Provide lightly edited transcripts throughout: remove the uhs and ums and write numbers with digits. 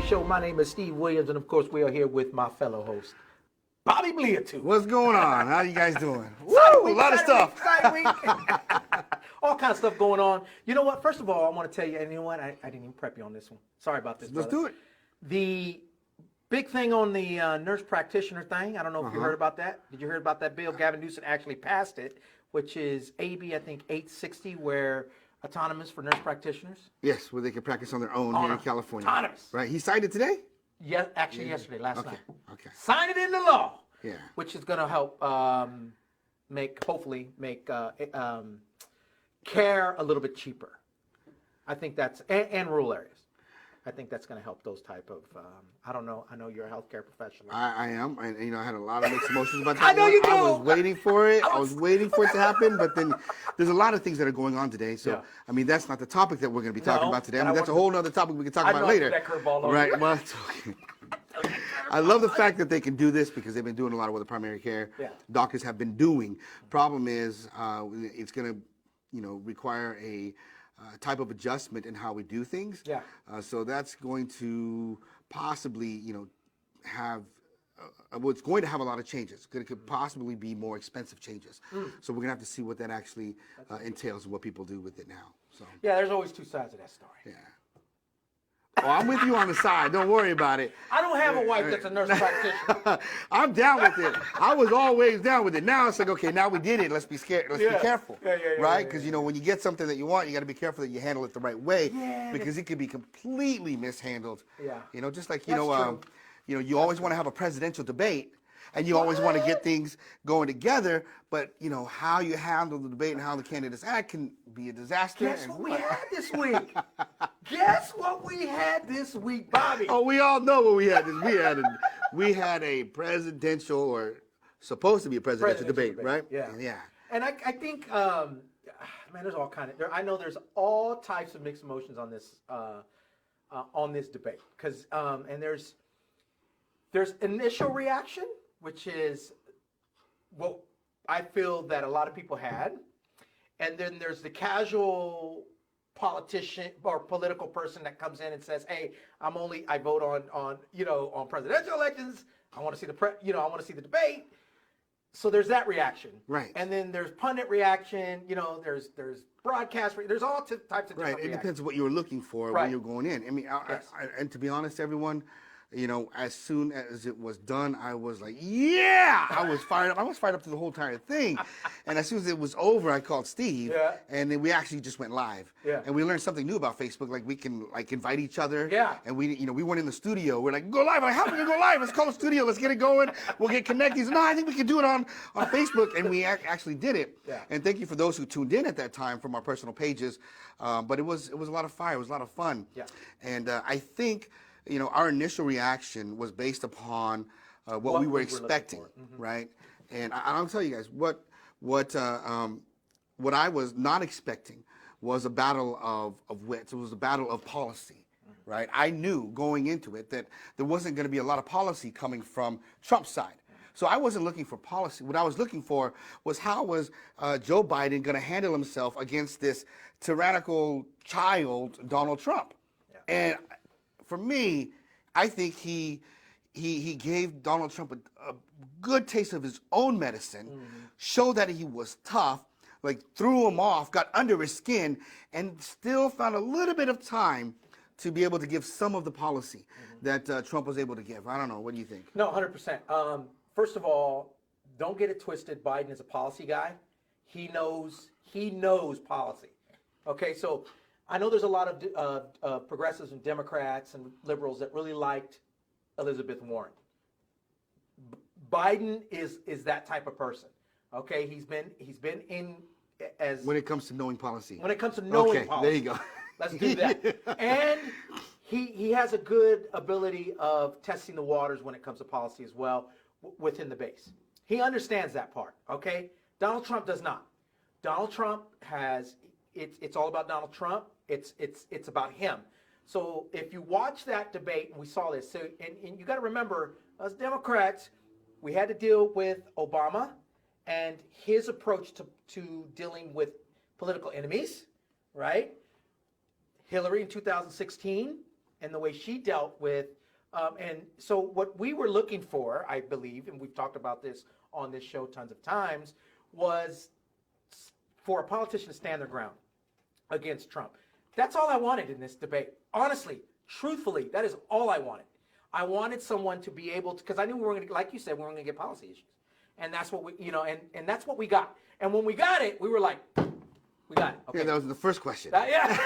Show. My name is Steve Williams, and of course, we are here with my fellow host, Bobby Bliatu. What's going on? How you guys doing? Woo! A lot of stuff. All kinds of stuff going on. You know what? First of all, I want to tell you, and you know what? I didn't even prep you on this one. Sorry about this, Let's brother. do it. The big thing on the nurse practitioner thing, I don't know if you heard about that. Did you hear about that bill? Gavin Newsom actually passed it, which is AB, I think, 860, where autonomous for nurse practitioners. Yes, where they can practice on their own here in California. Autonomous. Right. He signed it today? Yeah, actually yesterday, last night. Okay. Sign it into law. Yeah. Which is going to help hopefully make care a little bit cheaper. I think that's, and rural areas. I think that's going to help those type of, I don't know, I know you're a healthcare professional. I am, and you know, I had a lot of mixed emotions about that. I know you do. I was waiting for it. I was waiting for it to happen, but then there's a lot of things that are going on today. So, I mean, that's not the topic that we're going to be talking about today. I mean, that's a whole other topic we can talk about later. That curveball right? Well, it's okay. I love the fact that they can do this because they've been doing a lot of what the primary care doctors have been doing. Problem is, it's going to, you know, require a type of adjustment in how we do things. Yeah. So that's going to possibly, you know, have, well, it's going to have a lot of changes. It could possibly be more expensive changes. So we're going to have to see what that actually entails and what people do with it now. So. Yeah, there's always two sides of that story. Yeah. Oh, I'm with you on the side. Don't worry about it. I don't have a wife that's a nurse practitioner. I'm down with it. I was always down with it. Now it's like, okay, now we did it. Let's be scared. Let's be careful. Right? Because, you know, when you get something that you want, you got to be careful that you handle it the right way. Because it could be completely mishandled. Yeah. You know, just like, you know, you always want to have a presidential debate. And you always want to get things going together, but you know how you handle the debate and how the candidates act can be a disaster. Guess what we had this week? Guess what we had this week, Bobby? Oh, we all know what we had. We had a presidential or supposed to be a presidential debate, right? Yeah. Yeah. And I think, man, there's all kind of. I know there's all types of mixed emotions on this debate because and there's initial reaction, which is what I feel that a lot of people had. And then there's the casual politician or political person that comes in and says, hey, I vote on presidential elections. I want to see I want to see the debate. So there's that reaction. Right. And then there's pundit reaction, there's broadcast, there's all types of different reactions. It depends what you were looking for when you're going in. I mean, and to be honest, everyone, you know, as soon as it was done, I was like, yeah! I was fired up. I was fired up to the whole entire thing. And as soon as it was over, I called Steve. Yeah. And then we actually just went live. Yeah. And we learned something new about Facebook. Like, we can, like, invite each other. Yeah. And we weren't in the studio. We're like, go live. I'm like, how are we going to go live? Let's call the studio. Let's get it going. We'll get connected. He said, no, I think we can do it on Facebook. And we actually did it. Yeah. And thank you for those who tuned in at that time from our personal pages. But it was a lot of fire. It was a lot of fun. Yeah. And I think, you know, our initial reaction was based upon what we were expecting, right? And I'll tell you guys what I was not expecting was a battle of wits. It was a battle of policy, right? I knew going into it that there wasn't going to be a lot of policy coming from Trump's side. So I wasn't looking for policy. What I was looking for was how was Joe Biden going to handle himself against this tyrannical child, Donald Trump? Yeah. And for me, I think he gave Donald Trump a good taste of his own medicine, showed that he was tough, like threw him off, got under his skin, and still found a little bit of time to be able to give some of the policy that Trump was able to give. I don't know. What do you think? No, 100%. First of all, don't get it twisted. Biden is a policy guy. He knows policy. Okay, so I know there's a lot of progressives and Democrats and liberals that really liked Elizabeth Warren. Biden is that type of person. Okay, he's been in as when it comes to knowing policy. When it comes to knowing policy, there you go. Let's do that. And he has a good ability of testing the waters when it comes to policy as well within the base. He understands that part. Okay, Donald Trump does not. Donald Trump has. It's all about Donald Trump. It's about him. So if you watch that debate, and we saw this, so and you got to remember, as Democrats, we had to deal with Obama and his approach to dealing with political enemies, right? Hillary in 2016, and the way she dealt with, and so what we were looking for, I believe, and we've talked about this on this show tons of times, was for a politician to stand their ground against Trump. That's all I wanted in this debate. Honestly, truthfully, that is all I wanted. I wanted someone to be able to, because I knew we were going to, like you said, we were going to get policy issues. And that's what we, and that's what we got. And when we got it, we were like, we got it. Okay. Yeah, that was the first question. Yeah.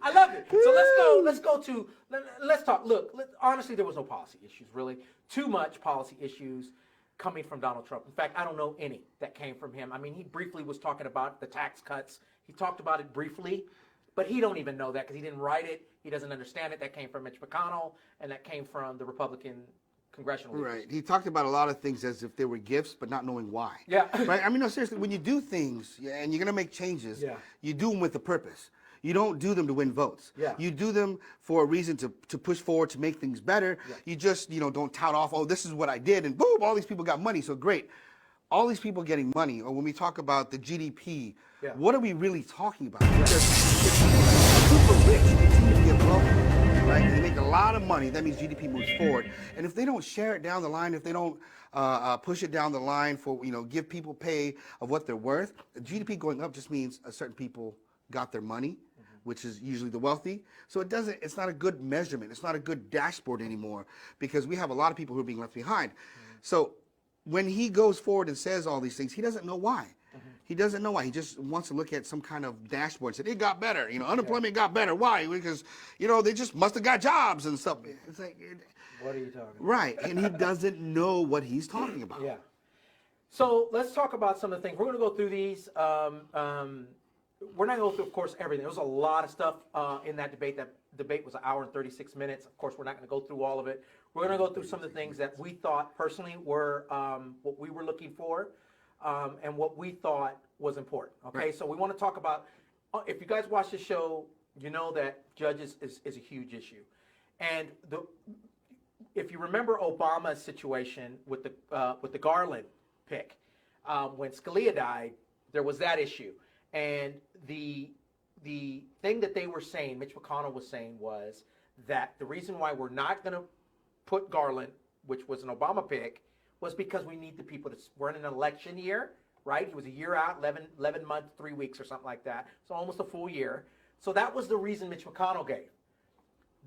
I love it. So let's talk. Look, honestly, there was no policy issues, really. Too much policy issues coming from Donald Trump. In fact, I don't know any that came from him. I mean, he briefly was talking about the tax cuts. He talked about it briefly, but he don't even know that because he didn't write it. He doesn't understand it. That came from Mitch McConnell, and that came from the Republican congressional leaders. Right. He talked about a lot of things as if they were gifts, but not knowing why. Yeah. Right. I mean, no, seriously, when you do things and you're going to make changes, you do them with a purpose. You don't do them to win votes. Yeah. You do them for a reason to push forward, to make things better. Yeah. You just, don't tout off, oh, this is what I did, and boom, all these people got money, so great. All these people getting money, or when we talk about the GDP, what are we really talking about? Because if super rich continue to get wealthy, right, and they make a lot of money, that means GDP moves forward. And if they don't share it down the line, if they don't push it down the line for, give people pay of what they're worth, GDP going up just means certain people got their money, which is usually the wealthy. So it's not a good measurement. It's not a good dashboard anymore because we have a lot of people who are being left behind. So when he goes forward and says all these things, he doesn't know why. He doesn't know why. He just wants to look at some kind of dashboard and say, it got better. Unemployment got better. Why? Because, they just must have got jobs and stuff. It's like, what are you talking about? Right. And he doesn't know what he's talking about. Yeah. So let's talk about some of the things. We're going to go through these. We're not going to go through, of course, everything. There was a lot of stuff in that debate. That debate was an hour and 36 minutes. Of course, we're not going to go through all of it. We're going to go through some of the things that we thought personally were what we were looking for and what we thought was important. Okay, right. So we want to talk about, if you guys watch the show, you know that judges is a huge issue. And if you remember Obama's situation with the Garland pick, when Scalia died, there was that issue. And the thing that they were saying, Mitch McConnell was saying, was that the reason why we're not going to put Garland, which was an Obama pick, was because we need the people to. We're in an election year, right? He was a year out, 11 months, 3 weeks or something like that. So almost a full year. So that was the reason Mitch McConnell gave.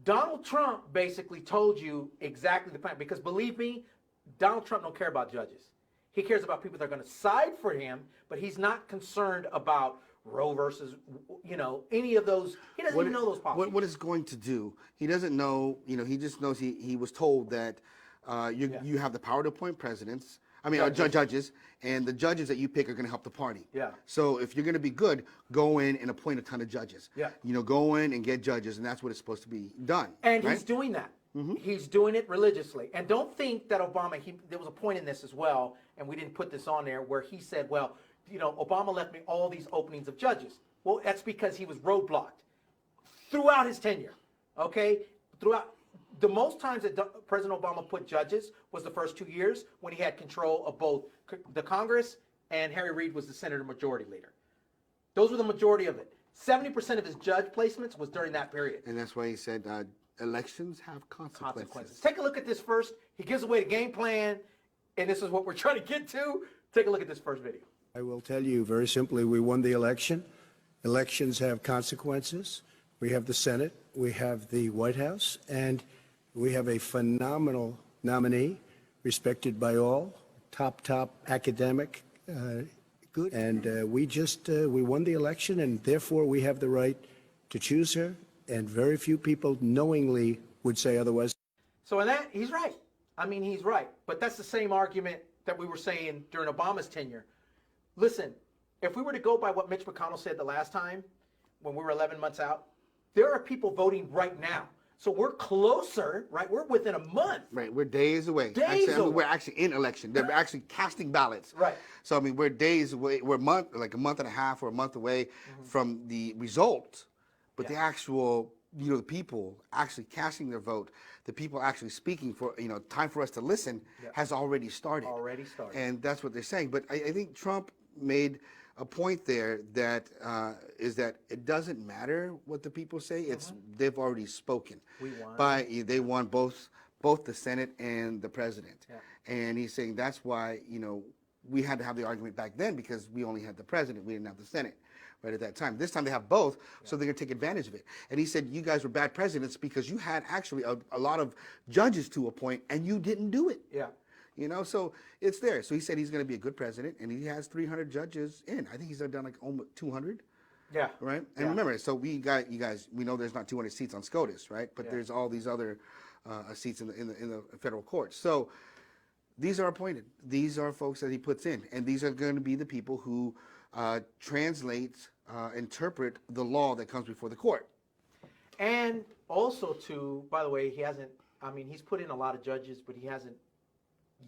Donald Trump basically told you exactly the plan. Because believe me, Donald Trump don't care about judges. He cares about people that are going to side for him, but he's not concerned about Roe versus, any of those. He doesn't even know those policies. What it's going to do, he doesn't know, he just knows he was told that you have the power to appoint presidents, judges, and the judges that you pick are going to help the party. Yeah. So if you're going to be good, go in and appoint a ton of judges. Yeah. Go in and get judges, and that's what it's supposed to be done. And right? he's doing that. Mm-hmm. He's doing it religiously. And don't think that Obama, there was a point in this as well, and we didn't put this on there, where he said, well, Obama left me all these openings of judges. Well, that's because he was roadblocked throughout his tenure, okay? Throughout the most times that President Obama put judges was the first 2 years when he had control of both the Congress and Harry Reid was the Senate Majority Leader. Those were the majority of it. 70% of his judge placements was during that period. And that's why he said elections have consequences. Take a look at this first. He gives away the game plan, and this is what we're trying to get to. Take a look at this first video. I will tell you very simply, we won the election. Elections have consequences. We have the Senate, we have the White House, and we have a phenomenal nominee, respected by all, top academic, good. And we won the election, and therefore we have the right to choose her, and very few people knowingly would say otherwise. So in that, he's right. He's right. But that's the same argument that we were saying during Obama's tenure. Listen, if we were to go by what Mitch McConnell said the last time, when we were 11 months out, there are people voting right now. So we're closer, right? We're within a month. Right, we're days away. We're actually in election. They're actually casting ballots. Right. So, we're days away. We're a month and a half or a month away from the result. But the actual, the people actually casting their vote, the people actually speaking for, time for us to listen has already started. Already started. And that's what they're saying. But I think Trump made a point there that is that it doesn't matter what the people say. It's they've already spoken. We won. They won both the Senate and the president. Yeah. And he's saying that's why we had to have the argument back then because we only had the president, we didn't have the Senate. Right at that time. This time they have both, so they're going to take advantage of it. And he said, you guys were bad presidents because you had actually a lot of judges to appoint and you didn't do it. Yeah. So it's there. So he said he's going to be a good president, and he has 300 judges in. I think he's done like almost 200. Yeah. Right? And remember, so we know there's not 200 seats on SCOTUS, right? But there's all these other seats in the federal courts. So these are appointed. These are folks that he puts in, and these are going to be the people who interpret the law that comes before the court. And also, too, by the way, he's put in a lot of judges, but he hasn't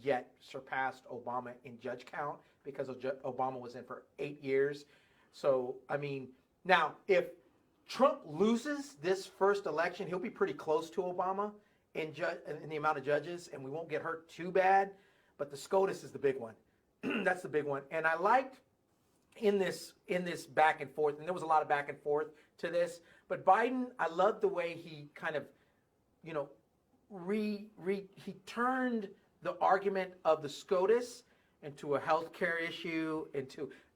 yet surpassed Obama in judge count because Obama was in for 8 years. So, now, if Trump loses this first election, he'll be pretty close to Obama in the amount of judges, and we won't get hurt too bad. But the SCOTUS is the big one. That's the big one. And I liked in this back and forth, and there was a lot of back and forth to this, but Biden, I love the way he kind of, he turned the argument of the SCOTUS into a healthcare issue,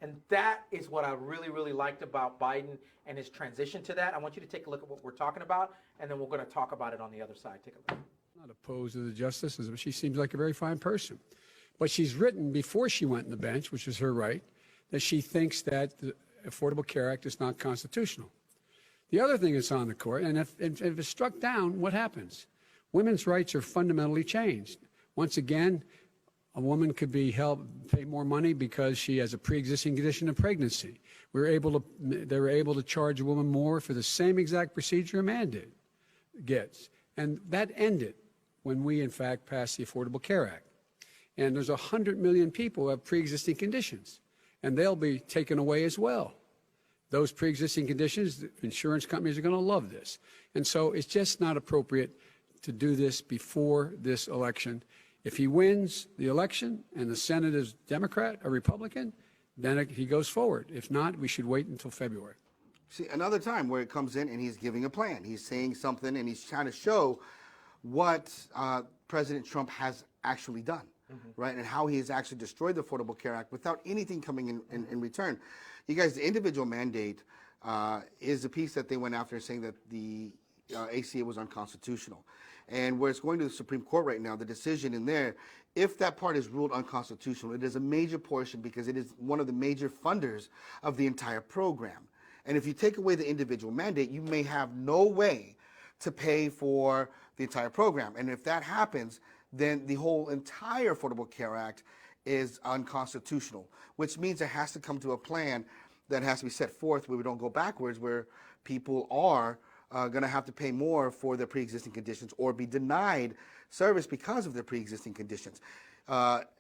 and that is what I really, really liked about Biden and his transition to that. I want you to take a look at what we're talking about, and then we're going to talk about it on the other side. Take a look. Not opposed to the justices, but she seems like a very fine person. But she's written before she went on the bench, which is her right, that she thinks that the Affordable Care Act is not constitutional. The other thing that's on the court, and if it's struck down, what happens? Women's rights are fundamentally changed. Once again, a woman could be pay more money because she has a pre-existing condition of pregnancy. They were able to charge a woman more for the same exact procedure a man gets. And that ended when we, in fact, passed the Affordable Care Act. And there's 100 million people who have pre-existing conditions, and they'll be taken away as well. Those pre-existing conditions, insurance companies are going to love this. And so it's just not appropriate to do this before this election. If he wins the election and the Senate is Democrat or Republican, then he goes forward. If not, we should wait until February. See, another time where it comes in and he's giving a plan. He's saying something and he's trying to show what President Trump has actually done, right? And how he has actually destroyed the Affordable Care Act without anything coming in return. You guys, the individual mandate is a piece that they went after, saying that the ACA was unconstitutional. And where it's going to the Supreme Court right now, the decision in there, if that part is ruled unconstitutional, it is a major portion because it is one of the major funders of the entire program. And if you take away the individual mandate, you may have no way to pay for the entire program. And if that happens, then the whole entire Affordable Care Act is unconstitutional, which means it has to come to a plan that has to be set forth where we don't go backwards, where people are going to have to pay more for their pre-existing conditions or be denied service because of their pre-existing conditions.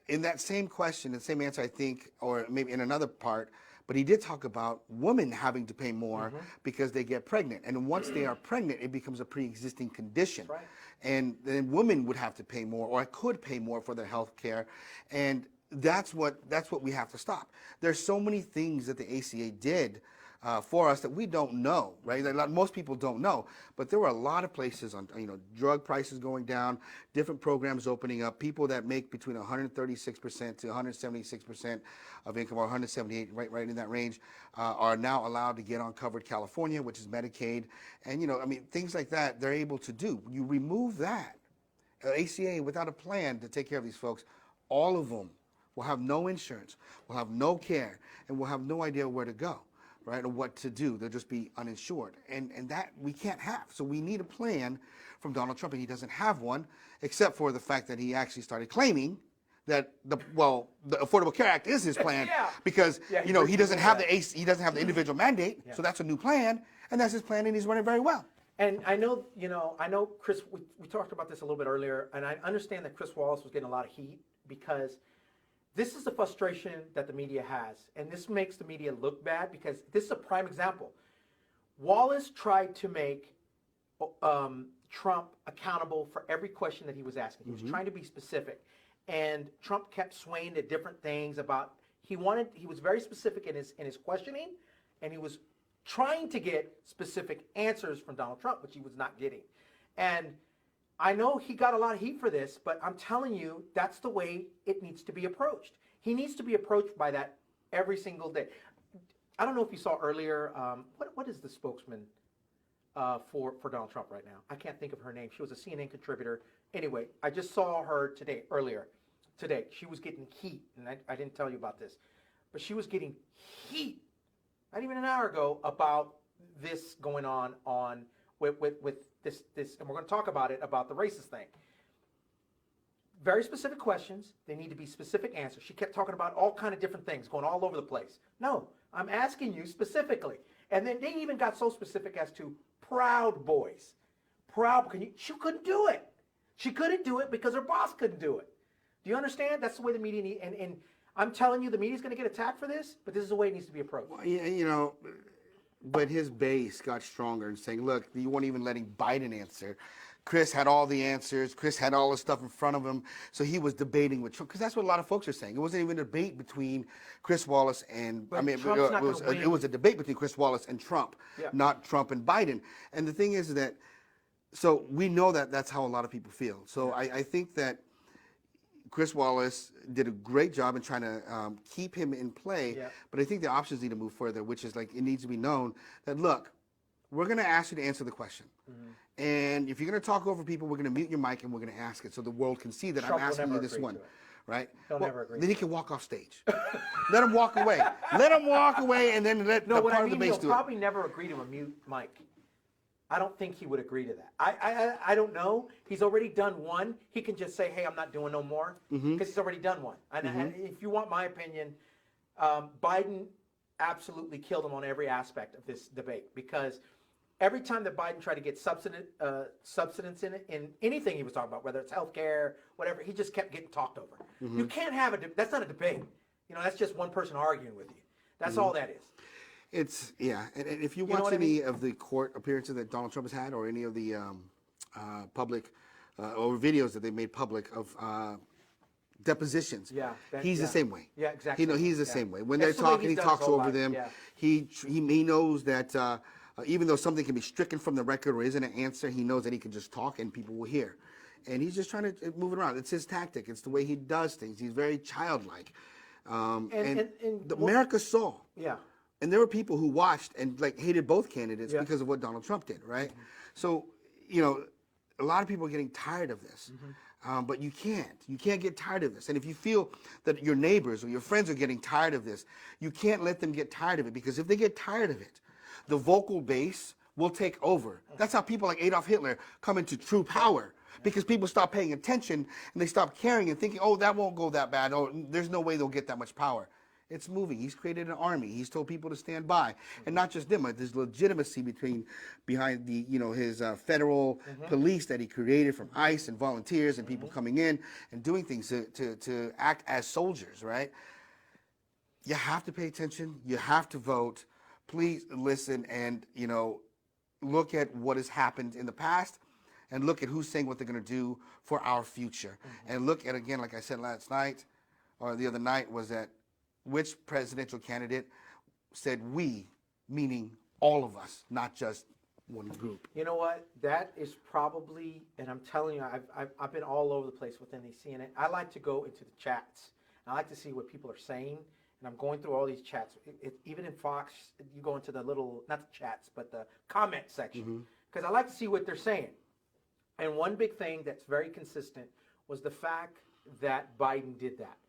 In that same question, the same answer, I think, or maybe in another part, but he did talk about women having to pay more because they get pregnant. And once they are pregnant, it becomes a pre-existing condition. Right. And then women would have to pay more, or could pay more for their health care. And that's what we have to stop. There's so many things that the ACA did for us that we don't know, right? Most people don't know, but there were a lot of places on, drug prices going down, different programs opening up, people that make between 136% to 176% of income, or 178, right in that range, are now allowed to get on Covered California, which is Medicaid, and things like that. They're able to do. You remove that, ACA without a plan to take care of these folks, all of them will have no insurance, will have no care, and will have no idea where to go. Right, or what to do. They'll just be uninsured. And that we can't have. So we need a plan from Donald Trump, and he doesn't have one, except for the fact that he actually started claiming that the Affordable Care Act is his plan because he doesn't have he doesn't have the individual mandate. So that's a new plan, and that's his plan, and he's running very well. And I know Chris, we talked about this a little bit earlier, and I understand that Chris Wallace was getting a lot of heat because this is the frustration that the media has, and this makes the media look bad because this is a prime example. Wallace tried to make Trump accountable for every question that he was asking. He was trying to be specific, and Trump kept swaying to different things about he was very specific in his questioning, and he was trying to get specific answers from Donald Trump, which he was not getting. And I know he got a lot of heat for this, but I'm telling you, that's the way it needs to be approached. He needs to be approached by that every single day. I don't know if you saw earlier, what is the spokesman for Donald Trump right now? I can't think of her name. She was a CNN contributor. Anyway, I just saw her earlier today. She was getting heat, and I didn't tell you about this, but she was getting heat, not even an hour ago, about this going on with this, and we're going to talk about it, about the racist thing. Very specific questions. They need to be specific answers. She kept talking about all kind of different things, going all over the place. No, I'm asking you specifically. And then they even got so specific as to Proud Boys. She couldn't do it. She couldn't do it because her boss couldn't do it. Do you understand? That's the way the media and I'm telling you, the media's going to get attacked for this, but this is the way it needs to be approached. Well, you know, but his base got stronger and saying, look, you weren't even letting Biden answer. Chris had all the answers. Chris had all the stuff in front of him. So he was debating with Trump, because that's what a lot of folks are saying. It wasn't even a debate between Chris Wallace and, but it was a debate between Chris Wallace and Trump, not Trump and Biden. And the thing is that, so we know that that's how a lot of people feel. So I think that Chris Wallace did a great job in trying to keep him in play, but I think the options need to move further, which is like, it needs to be known that, look, we're going to ask you to answer the question. And if you're going to talk over people, we're going to mute your mic and we're going to ask it so the world can see that Trump I'm asking you this one. Right? He'll never agree. Then he can walk off stage. Let him walk away. Let him walk away, and then let the part of the base do it. He'll probably never agree to a mute mic. I don't think he would agree to that. I don't know. He's already done one. He can just say, hey, I'm not doing no more, because he's already done one. And if you want my opinion, Biden absolutely killed him on every aspect of this debate, because every time that Biden tried to get substance in it, in anything he was talking about, whether it's healthcare, whatever, he just kept getting talked over. You can't have that's not a debate. You know, that's just one person arguing with you. That's all that is. It's, and if you watch any of the court appearances that Donald Trump has had, or any of the public or videos that they made public of depositions, he's the same way. Yeah, exactly. He's the same way. When they're talking, he talks over them. He knows that even though something can be stricken from the record or isn't an answer, he knows that he can just talk and people will hear. And he's just trying to move it around. It's his tactic. It's the way he does things. He's very childlike. America saw. Yeah. And there were people who watched and like hated both candidates because of what Donald Trump did, right? So, you know, a lot of people are getting tired of this. But you can't. You can't get tired of this. And if you feel that your neighbors or your friends are getting tired of this, you can't let them get tired of it, because if they get tired of it, the vocal base will take over. That's how people like Adolf Hitler come into true power, because people stop paying attention and they stop caring and thinking, oh, that won't go that bad. Oh, there's no way they'll get that much power. It's moving. He's created an army. He's told people to stand by, and not just them. There's legitimacy behind the his federal police that he created from ICE and volunteers and people coming in and doing things to act as soldiers. Right? You have to pay attention. You have to vote. Please listen and look at what has happened in the past, and look at who's saying what they're going to do for our future, and look at, again, like I said last night or the other night, was that which presidential candidate said we, meaning all of us, not just one group. You know what? That is probably, and I'm telling you, I've been all over the place within these CNN. I like to go into the chats. I like to see what people are saying, and I'm going through all these chats. Even in Fox, you go into the little, not the chats, but the comment section, because I like to see what they're saying. And one big thing that's very consistent was the fact that Biden did that.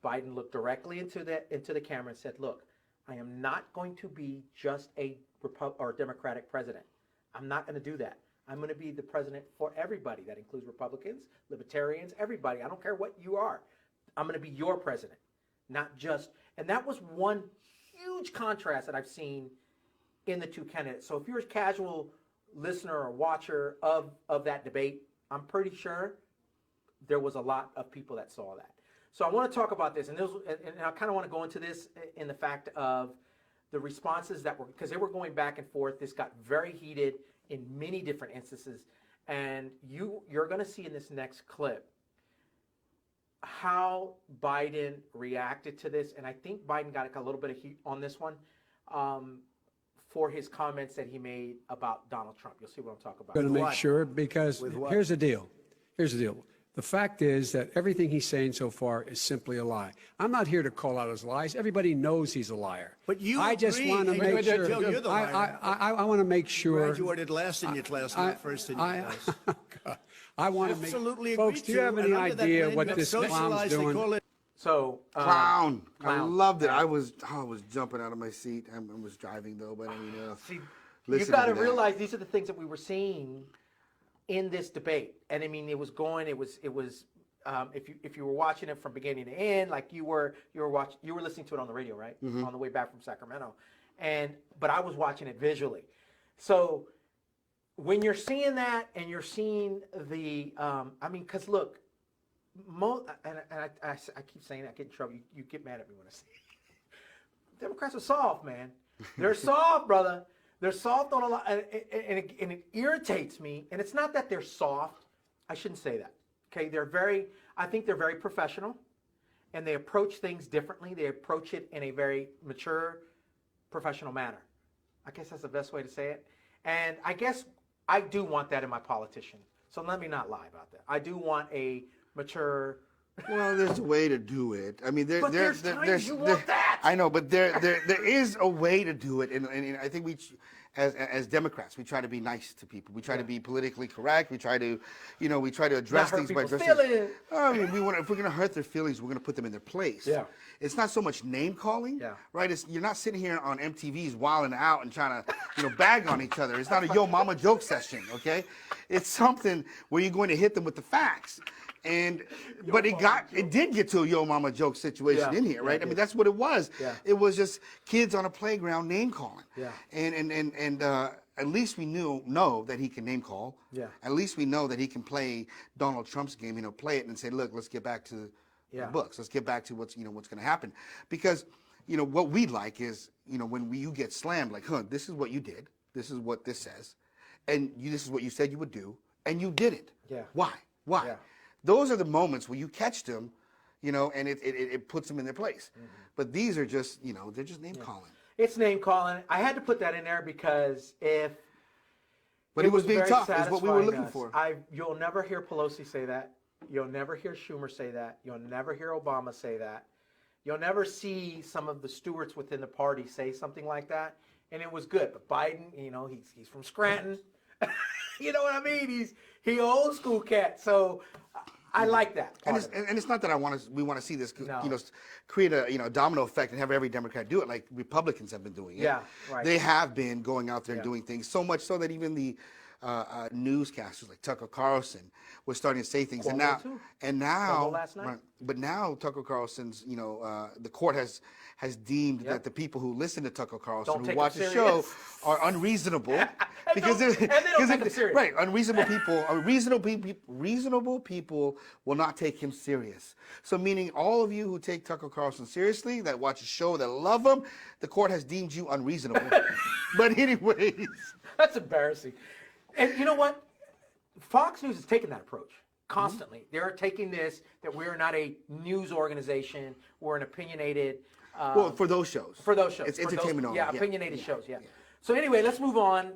Biden looked directly into the camera and said, look, I am not going to be just a Democratic president. I'm not going to do that. I'm going to be the president for everybody. That includes Republicans, Libertarians, everybody. I don't care what you are. I'm going to be your president, not just. And that was one huge contrast that I've seen in the two candidates. So if you're a casual listener or watcher of that debate, I'm pretty sure there was a lot of people that saw that. So I want to talk about this, and I kind of want to go into this in the fact of the responses that were, because they were going back and forth. This got very heated in many different instances, and you're going to see in this next clip how Biden reacted to this, and I think Biden got a little bit of heat on this one for his comments that he made about Donald Trump. You'll see what I'm talking about. Going to make what? sure, because With what? here's the deal. Here's the deal. The fact is that everything he's saying so far is simply a lie. I'm not here to call out his lies. Everybody knows he's a liar. But you I just agree, want to and make you're- sure. you're the liar. I want to make sure. Graduated last in your class, not first in your class. I want to make. Absolutely Folks, agree do you have to, any and under that idea blame what of this clown's socialized, they doing? call it- So Clown. I Clown. loved it. I was jumping out of my seat. I was driving though, but I mean, see, you listening got to to that. realize these are the things that we were seeing in this debate, and I mean, it was if you were watching it from beginning to end, like you were listening to it on the radio, right, Mm-hmm. on the way back from Sacramento, but I was watching it visually. So when you're seeing that and you're seeing the, I mean, because look, I keep saying that, I get in trouble. You get mad at me when I say it. Democrats are soft, man. They're soft, brother. They're soft on a lot, and it irritates me. And it's not that they're soft. I shouldn't say that. Okay, I think they're very professional, and they approach things differently. They approach it in a very mature, professional manner. I guess that's the best way to say it. And I guess I do want that in my politician. So let me not lie about that. I do want a mature. Well, there's a way to do it. I mean, But there's times you want that. I know, but there is a way to do it, and I think as Democrats, we try to be nice to people. We try to be politically correct. We try to, address hurt things by people's addressing. feelings. I mean, if we're going to hurt their feelings, we're going to put them in their place. Yeah. It's not so much name calling, Yeah. right? You're not sitting here on MTV's wilding out and trying to, bag on each other. It's not a yo mama joke session, okay? It's something where you're going to hit them with the facts. But it did get to a yo mama joke situation Yeah. in here, right? Yeah, I mean, that's what it was. Yeah. It was just kids on a playground name calling. Yeah. And at least we know that he can name call. Yeah. At least we know that he can play Donald Trump's game, play it and say, look, let's get back to Yeah. the books. Let's get back to what's going to happen. Because, what we like is, when you get slammed, like, this is what you did. This is what this says. And this is what you said you would do. And you did it. Yeah. Why? Yeah. Those are the moments where you catch them, and it puts them in their place. Mm-hmm. But these are just, they're just name calling. It's name calling. I had to put that in there because But it was being very tough, is what we were satisfying looking us. for. You'll never hear Pelosi say that. You'll never hear Schumer say that. You'll never hear Obama say that. You'll never see some of the stewards within the party say something like that. And it was good. But Biden, he's from Scranton. You know what I mean? He old school cat. So I like that. And part of it. it's not that we want to see this, No. create a domino effect and have every Democrat do it like Republicans have been doing it. Yeah, right. They have been going out there and Yeah. doing things so much so that even the newscasters like Tucker Carlson was starting to say things, Cuomo too. and Cuomo now, last night. right, but now Tucker Carlson's, the court has deemed that the people who listen to Tucker Carlson, Don't who take watch him the show, serious. are unreasonable because and they don't take him serious. right, reasonable people will not take him serious. So meaning all of you who take Tucker Carlson seriously, that watch a show, that love him, the court has deemed you unreasonable. But anyways, That's embarrassing. And you know what? Fox News is taking that approach constantly. Mm-hmm. They're taking this that we're not a news organization. We're an opinionated. well, for those shows, For those shows. it's For those- entertainment only. Yeah, opinionated shows. Yeah. So anyway, let's move on.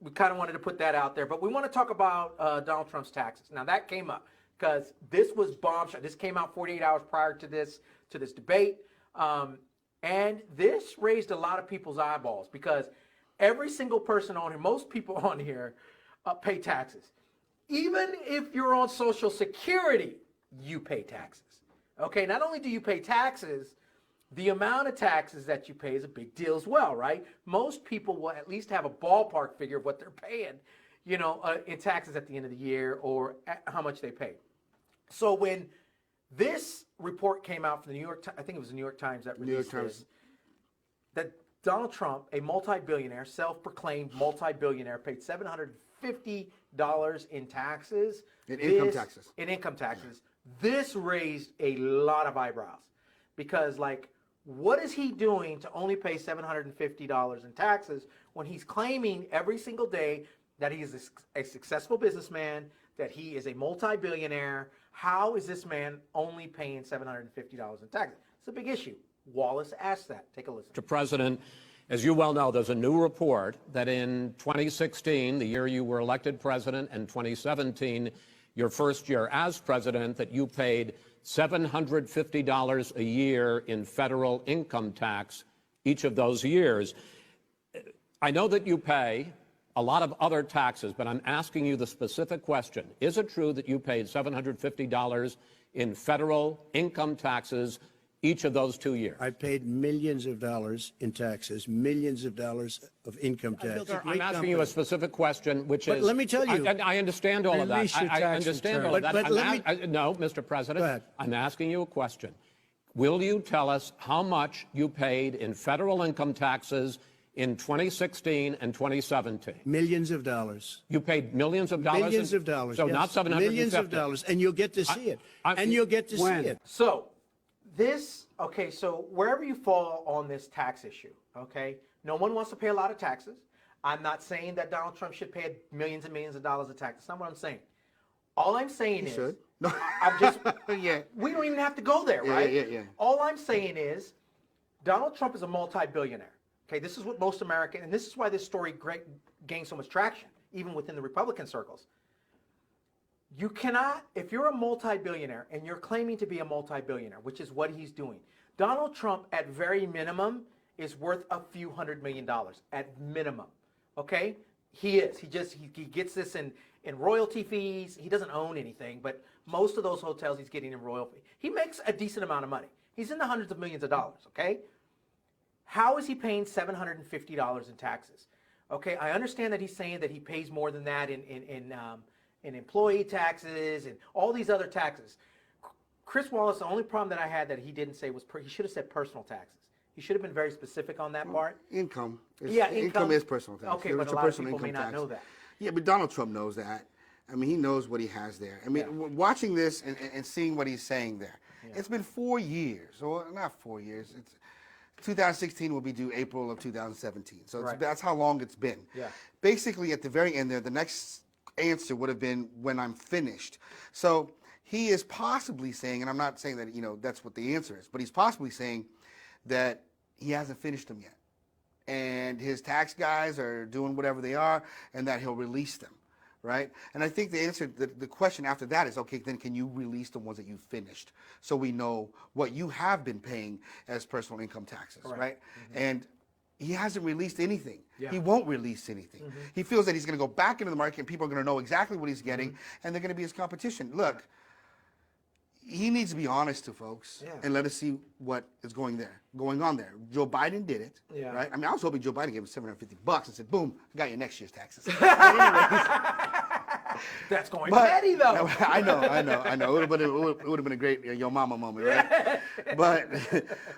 We kind of wanted to put that out there, but we want to talk about Donald Trump's taxes. Now that came up because this was bombshell. This came out 48 hours prior to this debate, and this raised a lot of people's eyeballs because every single person on here, most people on here, pay taxes. Even if you're on Social Security, you pay taxes. Okay, not only do you pay taxes, the amount of taxes that you pay is a big deal as well, right? Most people will at least have a ballpark figure of what they're paying, in taxes at the end of the year or how much they pay. So when this report came out from the New York Times, I think it was the New York Times that released this, that Donald Trump, a multi-billionaire, self-proclaimed multi-billionaire, paid $750 in taxes. Income taxes. In income taxes. This raised a lot of eyebrows because, what is he doing to only pay $750 in taxes when he's claiming every single day that he is a successful businessman, that he is a multi-billionaire. How is this man only paying $750 in taxes? It's a big issue. Wallace asked that. Take a listen. Mr. President, as you well know, there's a new report that in 2016, the year you were elected president, and 2017, your first year as president, that you paid $750 a year in federal income tax each of those years. I know that you pay a lot of other taxes, but I'm asking you the specific question. Is it true that you paid $750 in federal income taxes each of those 2 years? I paid millions of dollars in taxes, millions of dollars of income tax. Sir, I'm asking you a specific question, which But is... let me tell you- I understand all of that. Release your I tax understand all of return. that. But let me- No, Mr. President. Go ahead. I'm asking you a question. Will you tell us how much you paid in federal income taxes in 2016 and 2017? Millions of dollars. You paid millions of dollars? Millions of dollars. So yes. not 750? Millions of dollars, and you'll get to see it. And you'll get to When? see it. So so wherever you fall on this tax issue, okay, no one wants to pay a lot of taxes. I'm not saying that Donald Trump should pay millions and millions of dollars of taxes. That's not what I'm saying. All I'm saying is, should. No. I'm just, Yeah. we don't even have to go there, Yeah, right? yeah. All I'm saying is, Donald Trump is a multi-billionaire. Okay, this is what most American, and this is why this story gained so much traction, even within the Republican circles. You cannot, if you're a multi-billionaire and you're claiming to be a multi-billionaire, which is what he's doing, Donald Trump, at very minimum, is worth a few $100 million, at minimum. Okay? He is. He gets this in royalty fees. He doesn't own anything, but most of those hotels he's getting in royalty. He makes a decent amount of money. He's in the hundreds of millions of dollars, okay? How is he paying $750 in taxes? Okay, I understand that he's saying that he pays more than that in employee taxes and all these other taxes. Chris Wallace, the only problem that I had that he didn't say was he should have said personal taxes. He should have been very specific on that part. Income. Income is personal tax. Okay, but It's a lot of personal people may income not tax. know that. Yeah, but Donald Trump knows that. I mean, he knows what he has there. I mean, watching this and seeing what he's saying there, it's been 4 years, or not 4 years. It's 2016 will be due April of 2017. So Right. that's how long it's been. Yeah. Basically, at the very end there, the next answer would have been when I'm finished. So he is possibly saying, and I'm not saying that, that's what the answer is, but he's possibly saying that he hasn't finished them yet. And his tax guys are doing whatever they are, and that he'll release them, right? And I think the answer, the question after that is, okay, then can you release the ones that you finished, so we know what you have been paying as personal income taxes, right? And he hasn't released anything. Yeah. He won't release anything. He feels that he's going to go back into the market, and people are going to know exactly what he's getting, and they're going to be his competition. Look, he needs to be honest to folks and let us see what is going on there. Joe Biden did it, right? I mean, I was hoping Joe Biden gave him $750 and said, "Boom, I got you next year's taxes." But anyways, That's going petty, though. I know. It would have been a great Yo Mama moment, right?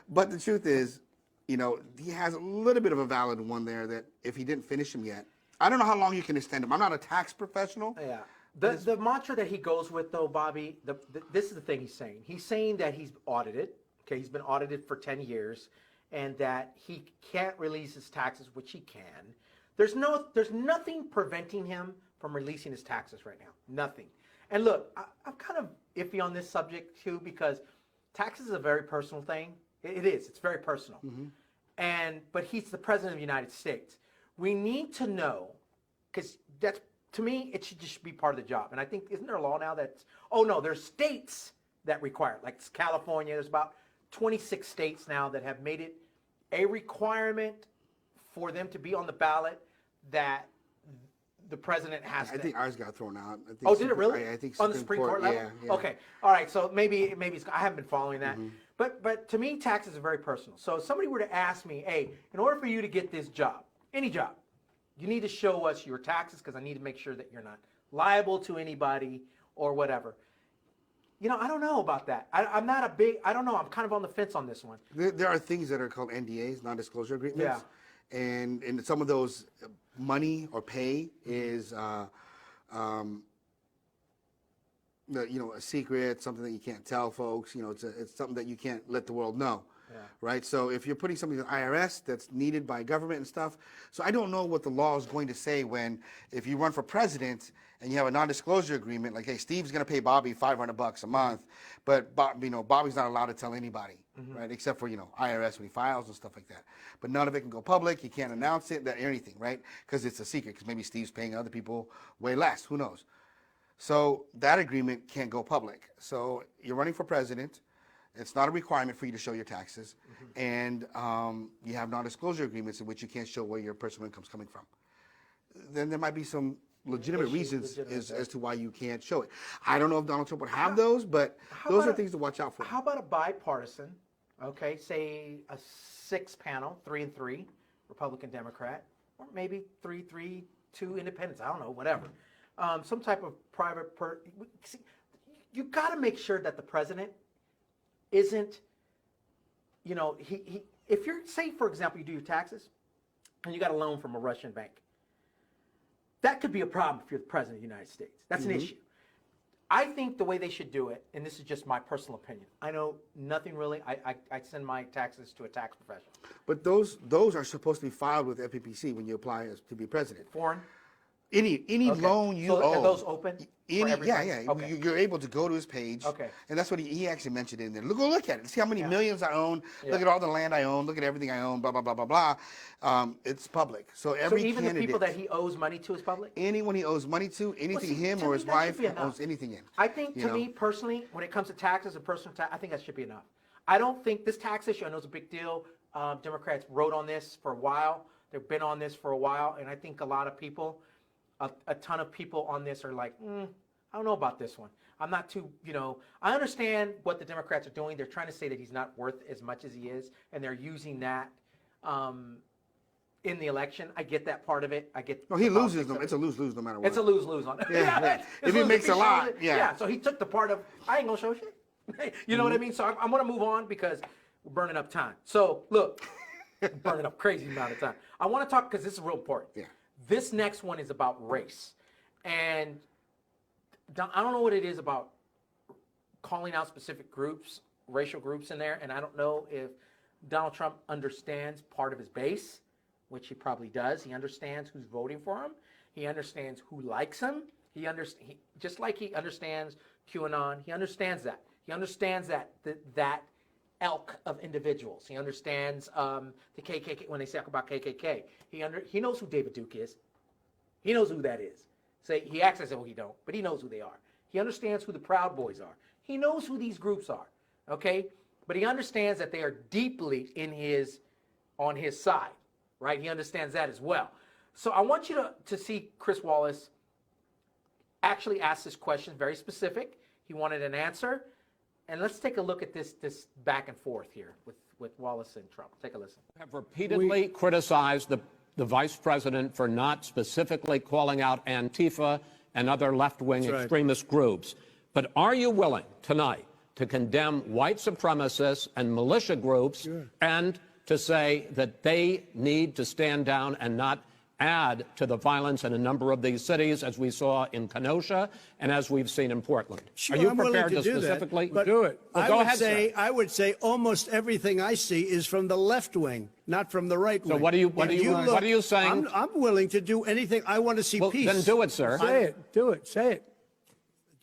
but the truth is, he has a little bit of a valid one there that if he didn't finish him yet, I don't know how long you can extend him. I'm not a tax professional. Yeah. The mantra that he goes with, though, Bobby, this is the thing he's saying. He's saying that he's audited. Okay, he's been audited for 10 years, and that he can't release his taxes, which he can. There's nothing preventing him from releasing his taxes right now. Nothing. And look, I'm kind of iffy on this subject too, because taxes is a very personal thing. It is. It's very personal. But he's the president of the United States. We need to know, because that's, to me, it should just be part of the job. And I think, isn't there a law now that's, there's states that require it, like it's California. There's about 26 states now that have made it a requirement for them to be on the ballot that the president has I to. think ours got thrown out. I think Oh, did it really? I think on the Supreme Court level? Yeah. Okay. All right. So maybe I haven't been following that. But to me, taxes are very personal. So if somebody were to ask me, hey, in order for you to get this job, any job, you need to show us your taxes because I need to make sure that you're not liable to anybody or whatever. I don't know about that. I don't know. I'm kind of on the fence on this one. There are things that are called NDAs, non-disclosure agreements. Yeah. And some of those money or pay is a secret, something that you can't tell folks. It's something that you can't let the world know. Right. So if you're putting something in the IRS that's needed by government and stuff, so I don't know what the law is going to say if you run for president and you have a non-disclosure agreement, like, hey, Steve's going to pay Bobby $500 a month, but Bobby's not allowed to tell anybody, right? Except for IRS when he files and stuff like that. But none of it can go public. You can't announce it, or anything, right? Because it's a secret. Because maybe Steve's paying other people way less. Who knows? So that agreement can't go public. So you're running for president. It's not a requirement for you to show your taxes, and you have non-disclosure agreements in which you can't show where your personal income's coming from. Then there might be some legitimate reasons as to why you can't show it. I don't know if Donald Trump would have those, but those are things to watch out for. How about a bipartisan, okay, say a 6-panel, 3 and 3, Republican, Democrat, or maybe 3-3, 2 independents, I don't know, whatever. Some type of private, you got to make sure that the president isn't, if you're, say, for example, you do your taxes and you got a loan from a Russian bank, that could be a problem if you're the president of the United States. That's an issue. I think the way they should do it, and this is just my personal opinion, I know nothing really, I send my taxes to a tax professional. But those are supposed to be filed with FPPC when you apply to be president. Foreign? Any loan you owe. Are those open? Yeah. Okay. You're able to go to his page. Okay. And that's what he actually mentioned in there. Go look at it. See how many millions I own. Yeah. Look at all the land I own. Look at everything I own. Blah blah blah blah blah. It's public. So every even candidate, the people that he owes money to is public? anyone he owes money to, anything him to or me, his that wife should be enough. owes anything in. I think, You to know? me personally, when it comes to taxes and personal tax, I think that should be enough. I don't think this tax issue, I know it's a big deal. Democrats wrote on this for a while. They've been on this for a while, and I think a lot of people, a ton of people on this are like, I don't know about this one. I'm not too, I understand what the Democrats are doing. They're trying to say that he's not worth as much as he is, and they're using that in the election. I get that part of it. I get. No, he loses them. It's a lose-lose no matter what. It's a lose-lose on it. Yeah. If he lose makes a lot, shows it. yeah. So he took the part of, I ain't gonna show shit. You know what I mean? So I'm gonna move on because we're burning up time. So look, burning up crazy amount of time. I want to talk because this is real important. Yeah. This next one is about race, and I don't know what it is about calling out specific groups, racial groups in there, and I don't know if Donald Trump understands part of his base, which he probably does. He understands who's voting for him. He understands who likes him. Just like he understands QAnon. He understands that. He understands that elk of individuals. He understands the KKK when they talk about KKK. He knows who David Duke is. He knows who that is. Say he acts as though he don't, but he knows who they are. He understands who the Proud Boys are. He knows who these groups are. Okay, but he understands that they are deeply on his side, right? He understands that as well. So I want you to see Chris Wallace actually ask this question, very specific. He wanted an answer. And let's take a look at this back and forth here with Wallace and Trump. Take a listen. Have repeatedly criticized the vice president for not specifically calling out Antifa and other left-wing extremist groups. But are you willing tonight to condemn white supremacists and militia groups and to say that they need to stand down and not add to the violence in a number of these cities, as we saw in Kenosha and as we've seen in Portland? Sure, are you I'm willing prepared to do that, specifically but do it? Well, I go would ahead, say, sir. I would say almost everything I see is from the left wing, not from the right wing. So what are you saying? I'm willing to do anything. I want to see Well, peace. then do it, sir. Say it. Do it. Say it.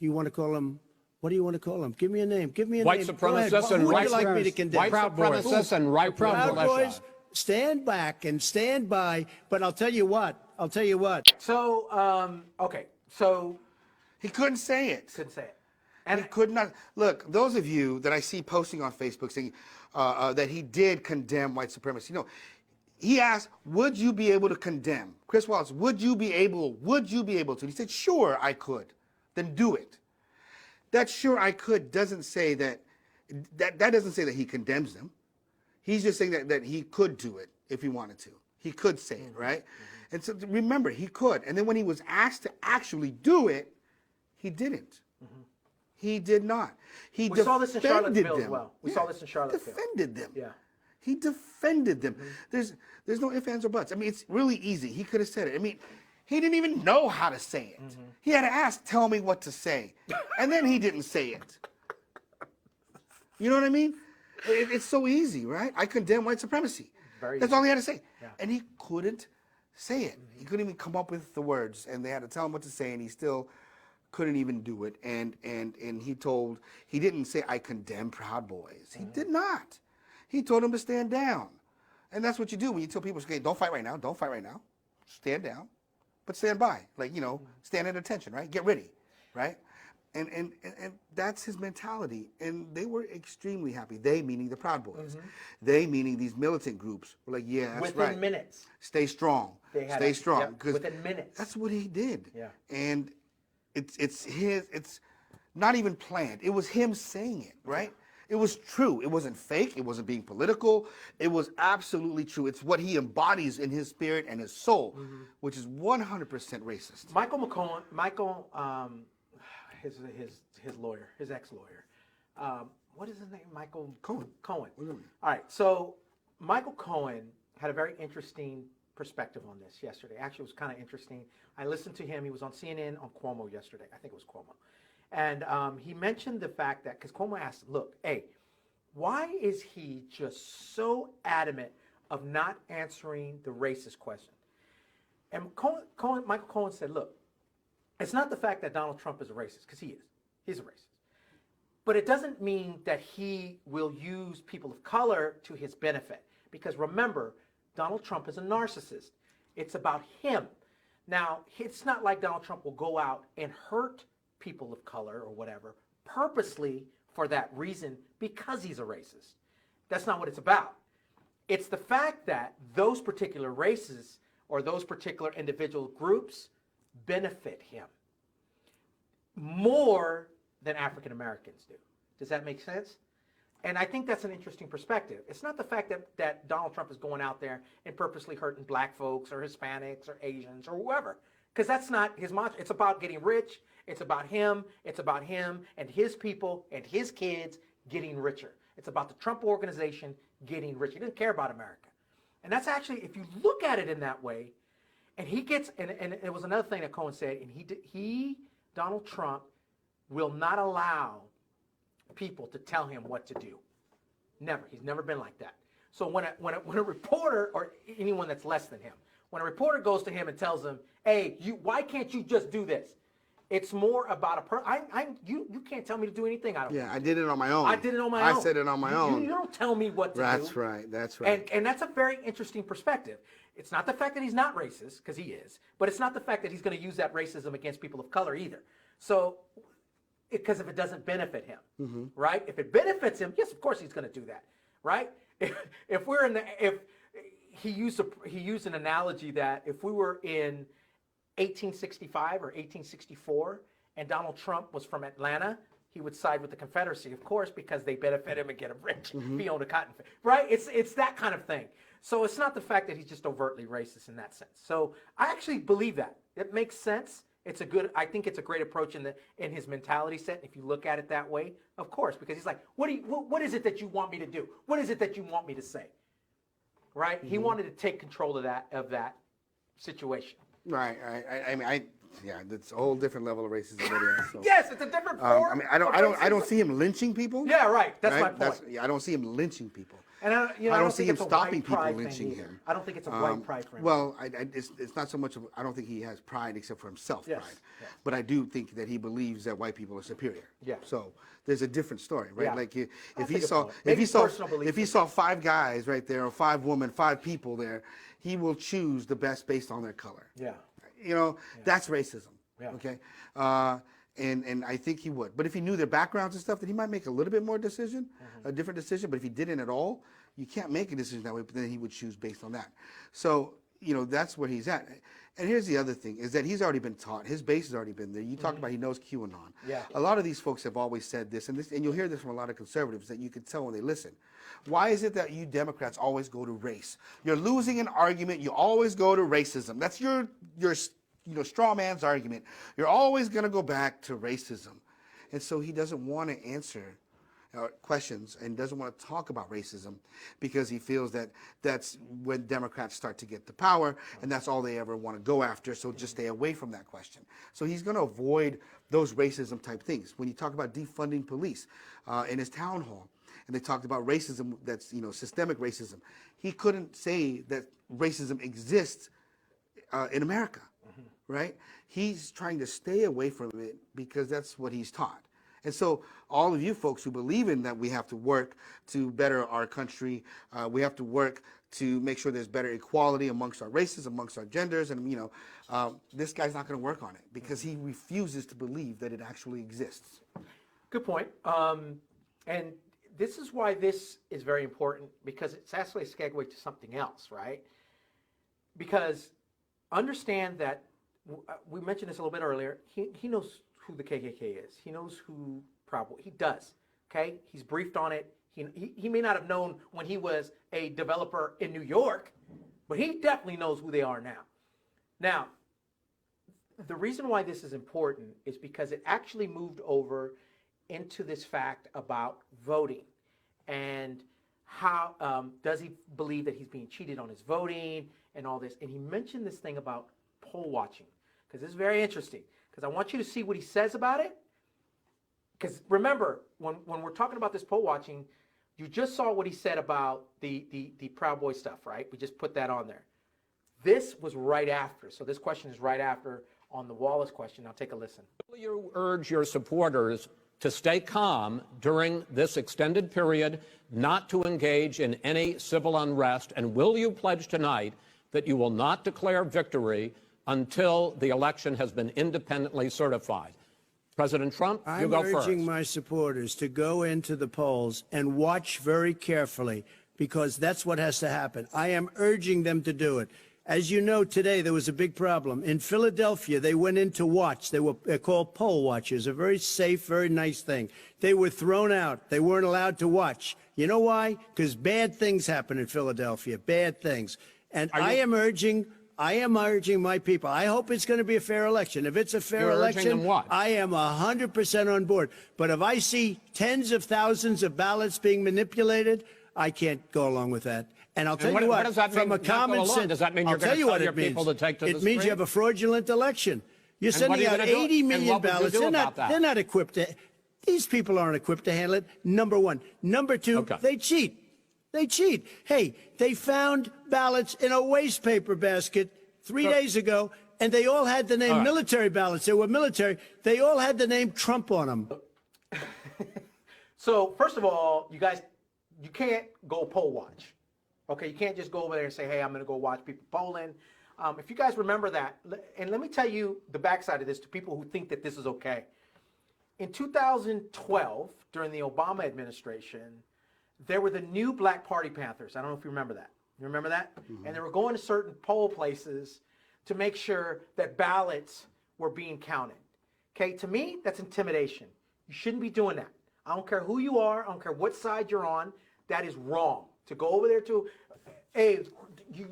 Do you want to call them? What do you want to call them? Give me a name. Give me a White name. Go ahead. supremacists Who and would white you like me to condemn? White supremacists and right-wing Proud militia. Boys, stand back and stand by. But I'll tell you what. So, okay. So He couldn't say it. couldn't say it. And he could not. Look, those of you that I see posting on Facebook saying that he did condemn white supremacy, he asked, would you be able to condemn? Chris Wallace, would you be able to? And he said, sure, I could. Then do it. That sure I could doesn't say that doesn't say that he condemns them. He's just saying that he could do it if he wanted to. He could say it, right? And so remember, he could. And then when he was asked to actually do it, he didn't. He did not. We saw this in Charlottesville as well. We saw this in Charlottesville. Defended them. Yeah. He defended them. There's no ifs, ands, or buts. I mean, it's really easy. He could have said it. I mean, He didn't even know how to say it. He had to ask, tell me what to say. And then he didn't say it. You know what I mean? It's so easy, right? I condemn white supremacy. That's all he had to say. Yeah. And he couldn't say it. He couldn't even come up with the words, and they had to tell him what to say, and he still couldn't even do it. And he didn't say, I condemn Proud Boys. He did not. He told them to stand down. And that's what you do when you tell people, okay, don't fight right now, don't fight right now. Stand down, but stand by. Like, stand at attention, right? Get ready, right? And that's his mentality. And they were extremely happy. They, meaning the Proud Boys. They, meaning these militant groups, were like, yeah, that's right. Within minutes. Stay strong. Stay strong. Yep, within minutes. That's what he did. Yeah. And it's not even planned. It was him saying it, right? It was true. It wasn't fake. It wasn't being political. It was absolutely true. It's what he embodies in his spirit and his soul, which is 100% racist. Michael, his lawyer, his ex-lawyer. What is his name? Michael Cohen. Cohen. What do you mean? All right. So Michael Cohen had a very interesting perspective on this yesterday. Actually, it was kind of interesting. I listened to him. He was on CNN on Cuomo yesterday. I think it was Cuomo. And he mentioned the fact that, because Cuomo asked, look, hey, why is he just so adamant of not answering the racist question? And Michael Cohen said, look, it's not the fact that Donald Trump is a racist, because he is. He's a racist. But it doesn't mean that he will use people of color to his benefit. Because remember, Donald Trump is a narcissist. It's about him. Now, it's not like Donald Trump will go out and hurt people of color or whatever purposely for that reason because he's a racist. That's not what it's about. It's the fact that those particular races or those particular individual groups benefit him more than African Americans do. Does that make sense? And I think that's an interesting perspective. It's not the fact that Donald Trump is going out there and purposely hurting black folks or Hispanics or Asians or whoever, because that's not his mantra. It's about getting rich. It's about him. It's about him and his people and his kids getting richer. It's about the Trump organization getting richer. He doesn't care about America. And that's actually, if you look at it in that way, and he gets, and it was another thing that Cohen said, and Donald Trump, will not allow people to tell him what to do. Never. He's never been like that. So when a reporter, or anyone that's less than him, when a reporter goes to him and tells him, hey, why can't you just do this? It's more about you can't tell me to do anything. I did it on my own. I did it on my own. I said it on my own. You don't tell me what to do. That's right. That's right. And that's a very interesting perspective. It's not the fact that he's not racist, because he is, but it's not the fact that he's going to use that racism against people of color either. So, because if it doesn't benefit him, right? If it benefits him, yes, of course he's going to do that, right? If he used an analogy that if we were in 1865 or 1864 and Donald Trump was from Atlanta, he would side with the Confederacy, of course, because they benefit him and get him rich if he owned a cotton field, right? It's that kind of thing. So it's not the fact that he's just overtly racist in that sense. So I actually believe that. It makes sense. I think it's a great approach in his mentality set. If you look at it that way, of course, because he's like, what is it that you want me to do? What is it that you want me to say? Right? He wanted to take control of that situation. Right. That's a whole different level of racism. So. Yes, it's a different form. I don't see him lynching people. Yeah, right. That's right? my point. I don't see him lynching people. And I don't see him stopping people lynching him. I don't think it's a white pride for him. Well, it's not so much I don't think he has pride except for himself pride. Yeah. But I do think that he believes that white people are superior. Yeah. So there's a different story, right? Yeah. Like if he saw 5 guys right there or 5 women, 5 people there, he will choose the best based on their color. Yeah. That's racism. Yeah. Okay. And I think he would. But if he knew their backgrounds and stuff, then he might make a little bit more decision, a different decision. But if he didn't at all, you can't make a decision that way, but then he would choose based on that. So, that's where he's at. And here's the other thing, is that he's already been taught. His base has already been there. You talked about he knows QAnon. Yeah. A lot of these folks have always said this, and you'll hear this from a lot of conservatives that you can tell when they listen. Why is it that you Democrats always go to race? You're losing an argument, you always go to racism. That's your straw man's argument. You're always going to go back to racism. And so he doesn't want to answer questions and doesn't want to talk about racism because he feels that that's when Democrats start to get the power and that's all they ever want to go after. So just stay away from that question. So he's going to avoid those racism type things. When you talk about defunding police in his town hall, and they talked about racism that's, systemic racism, he couldn't say that racism exists in America, right? He's trying to stay away from it because that's what he's taught. And so all of you folks who believe in that we have to work to better our country, we have to work to make sure there's better equality amongst our races, amongst our genders, and this guy's not going to work on it because he refuses to believe that it actually exists. Good point. And this is why this is very important, because it's actually a segue to something else, right? Because understand that, we mentioned this a little bit earlier, he knows who the KKK is. He knows who Proud Boys, he does, okay? He's briefed on it. He may not have known when he was a developer in New York, but he definitely knows who they are now. Now, the reason why this is important is because it actually moved over into this fact about voting and how does he believe that he's being cheated on his voting and all this. And he mentioned this thing about poll watching, because this is very interesting, because I want you to see what he says about it. Because remember, when we're talking about this poll watching, you just saw what he said about the Proud Boys stuff, right? We just put that on there. This was right after. So this question is right after on the Wallace question. Now take a listen. Will you urge your supporters to stay calm during this extended period, not to engage in any civil unrest? And will you pledge tonight that you will not declare victory until the election has been independently certified? President Trump, you go first. I'm urging my supporters to go into the polls and watch very carefully, because that's what has to happen. I am urging them to do it. As you know, today there was a big problem. In Philadelphia, they went in to watch. They're called poll watchers, a very safe, very nice thing. They were thrown out. They weren't allowed to watch. You know why? Because bad things happen in Philadelphia, bad things. And I am urging my people. I hope it's going to be a fair election. If it's a fair election, what? I am 100% on board. But if I see tens of thousands of ballots being manipulated, I can't go along with that. And I'll tell you what, does that mean, from a common sense, does that mean I'll you're tell going to you tell what your it means. people to take to the It means you have a fraudulent election. You're sending out 80 million ballots. They're not equipped to. These people aren't equipped to handle it. Number one. Number two, They cheat. They cheat. Hey, they found ballots in a waste paper basket 3 days ago, and they all had the name military ballots. They were military. They all had the name Trump on them. So first of all, you guys, you can't go poll watch. Okay, you can't just go over there and say, hey, I'm going to go watch people polling. If you guys remember that, and let me tell you the backside of this to people who think that this is okay. In 2012, during the Obama administration, there were the new Black Party Panthers. I don't know if you remember that. You remember that? Mm-hmm. And they were going to certain poll places to make sure that ballots were being counted. Okay, to me, that's intimidation. You shouldn't be doing that. I don't care who you are. I don't care what side you're on. That is wrong. To go over there to, hey,